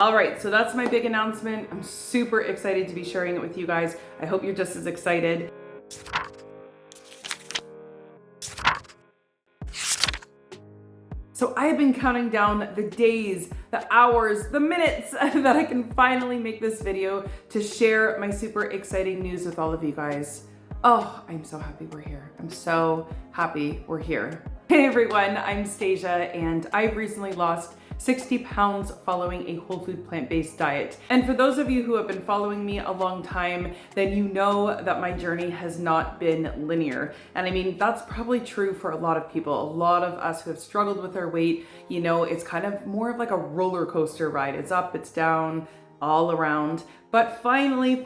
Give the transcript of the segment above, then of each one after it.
All right, so that's my big announcement. I'm super excited to be sharing it with you guys. I hope you're just as excited. So I have been counting down the days, the hours, the minutes that I can finally make this video to share my super exciting news with all of you guys. Oh, I'm so happy we're here. I'm so happy we're here. Hey everyone, I'm Stasia and I've recently lost 60 pounds following a whole food plant-based diet. And for those of you who have been following me a long time, then you know that my journey has not been linear. And I mean, that's probably true for a lot of people. A lot of us who have struggled with our weight, you know, it's kind of more of like a roller coaster ride. It's up, it's down, all around. But finally,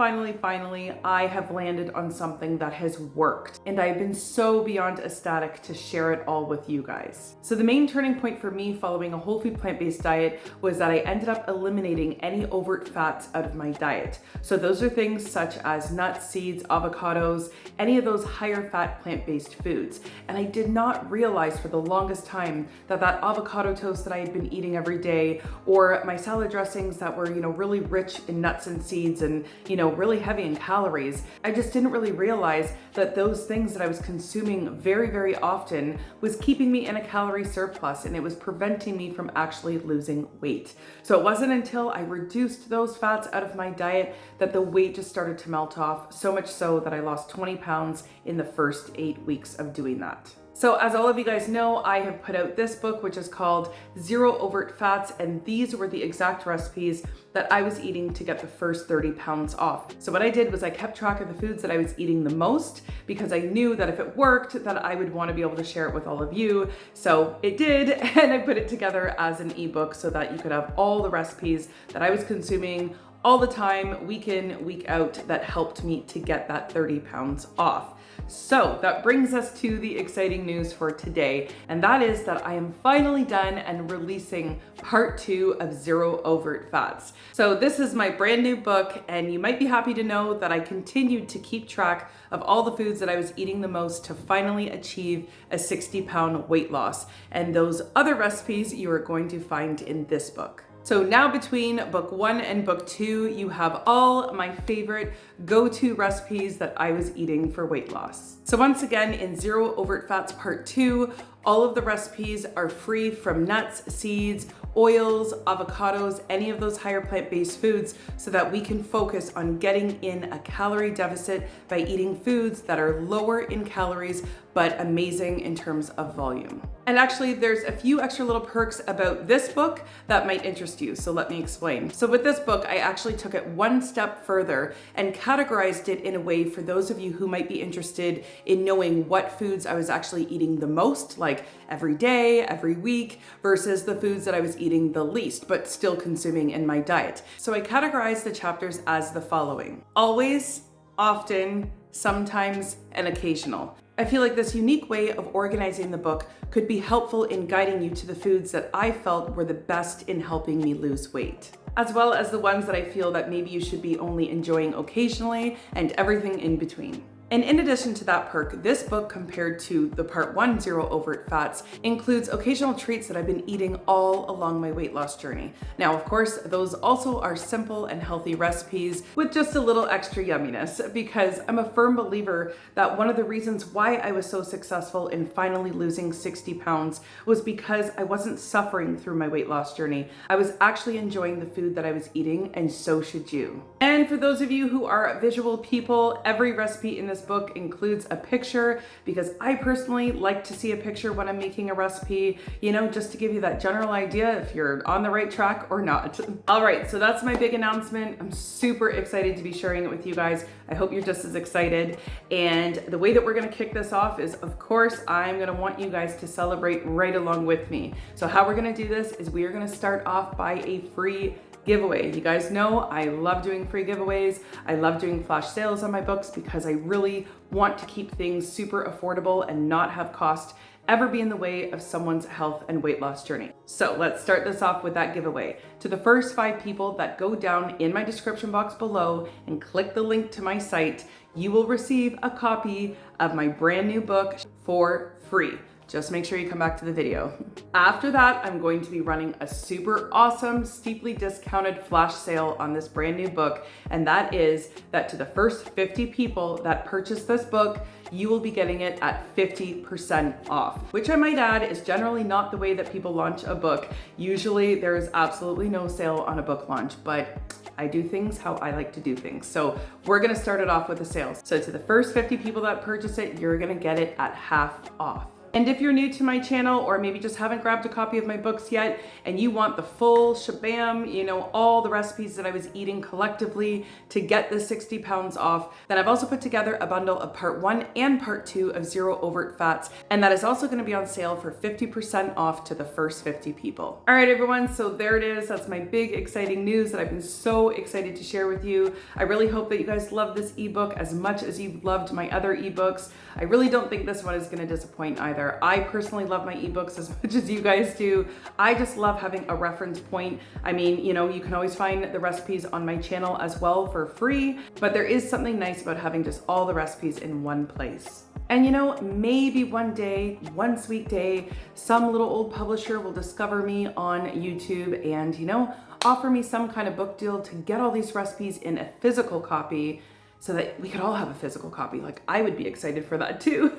I have landed on something that has worked. And I've been so beyond ecstatic to share it all with you guys. So the main turning point for me following a whole food plant-based diet was that I ended up eliminating any overt fats out of my diet. So those are things such as nuts, seeds, avocados, any of those higher fat plant-based foods. And I did not realize for the longest time that that avocado toast that I had been eating every day, or my salad dressings that were, you know, really rich in nuts and seeds and, you know, really heavy in calories. I just didn't really realize that those things that I was consuming very often was keeping me in a calorie surplus, and it was preventing me from actually losing weight. So it wasn't until I reduced those fats out of my diet that the weight just started to melt off, so much so that I lost 20 pounds in the first 8 weeks of doing that. So as all of you guys know, I have put out this book, which is called Zero Overt Fats, and these were the exact recipes that I was eating to get the first 30 pounds off. So what I did was I kept track of the foods that I was eating the most, because I knew that if it worked, that I would want to be able to share it with all of you. So it did, and I put it together as an ebook so that you could have all the recipes that I was consuming all the time, week in, week out, that helped me to get that 30 pounds off. So that brings us to the exciting news for today, and that is that I am finally done and releasing part 2 of Zero Overt Fats. So this is my brand new book, and you might be happy to know that I continued to keep track of all the foods that I was eating the most to finally achieve a 60-pound weight loss. And those other recipes you are going to find in this book. So now between book 1 and book 2, you have all my favorite go-to recipes that I was eating for weight loss. So once again, in Zero Overt Fats Part 2, all of the recipes are free from nuts, seeds, oils, avocados, any of those higher plant-based foods, so that we can focus on getting in a calorie deficit by eating foods that are lower in calories, but amazing in terms of volume. And actually, there's a few extra little perks about this book that might interest you, so let me explain. So with this book, I actually took it one step further and categorized it in a way for those of you who might be interested in knowing what foods I was actually eating the most, like every day, every week, versus the foods that I was eating the least, but still consuming in my diet. So I categorized the chapters as the following: always, often, sometimes, and occasional. I feel like this unique way of organizing the book could be helpful in guiding you to the foods that I felt were the best in helping me lose weight, as well as the ones that I feel that maybe you should be only enjoying occasionally, and everything in between. And in addition to that perk, this book, compared to the part 1 Zero Overt Fats, includes occasional treats that I've been eating all along my weight loss journey. Now, of course, those also are simple and healthy recipes with just a little extra yumminess, because I'm a firm believer that one of the reasons why I was so successful in finally losing 60 pounds was because I wasn't suffering through my weight loss journey. I was actually enjoying the food that I was eating, and so should you. And for those of you who are visual people, every recipe in this book includes a picture, because I personally like to see a picture when I'm making a recipe, you know, just to give you that general idea if you're on the right track or not. All right, so that's my big announcement. I'm super excited to be sharing it with you guys. I hope you're just as excited. And the way that we're gonna kick this off is, of course, I'm gonna want you guys to celebrate right along with me. So how we're gonna do this is we are gonna start off by a free giveaway. You guys know I love doing free giveaways. I love doing flash sales on my books because I really want to keep things super affordable and not have cost ever be in the way of someone's health and weight loss journey. So let's start this off with that giveaway. To the first 5 people that go down in my description box below and click the link to my site, you will receive a copy of my brand new book for free. just make sure you come back to the video. After that, I'm going to be running a super awesome, steeply discounted flash sale on this brand new book. And that is that to the first 50 people that purchase this book, you will be getting it at 50% off, which I might add is generally not the way that people launch a book. Usually there is absolutely no sale on a book launch, but I do things how I like to do things. So we're gonna start it off with a sale. So to the first 50 people that purchase it, you're gonna get it at half off. And if you're new to my channel, or maybe just haven't grabbed a copy of my books yet, and you want the full shabam, you know, all the recipes that I was eating collectively to get the 60 pounds off, then I've also put together a bundle of part 1 and part 2 of Zero Overt Fats, and that is also gonna be on sale for 50% off to the first 50 people. All right, everyone, so there it is. That's my big, exciting news that I've been so excited to share with you. I really hope that you guys love this ebook as much as you've loved my other ebooks. I really don't think this one is gonna disappoint either. I personally love my ebooks as much as you guys do. I just love having a reference point. I mean, you know, you can always find the recipes on my channel as well for free, but there is something nice about having just all the recipes in one place. And you know, maybe one day, one sweet day, some little old publisher will discover me on YouTube and, you know, offer me some kind of book deal to get all these recipes in a physical copy, so that we could all have a physical copy. Like, I would be excited for that too.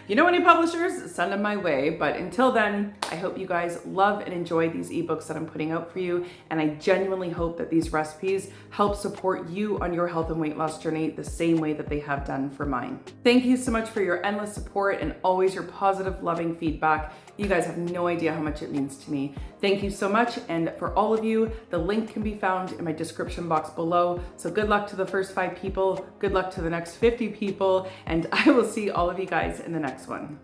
You know any publishers? Send them my way. But until then, I hope you guys love and enjoy these ebooks that I'm putting out for you. And I genuinely hope that these recipes help support you on your health and weight loss journey the same way that they have done for mine. Thank you so much for your endless support and always your positive, loving feedback. You guys have no idea how much it means to me. Thank you so much. And for all of you, the link can be found in my description box below. So good luck to the first 5 people. Good luck to the next 50 people. And I will see all of you guys in the next one.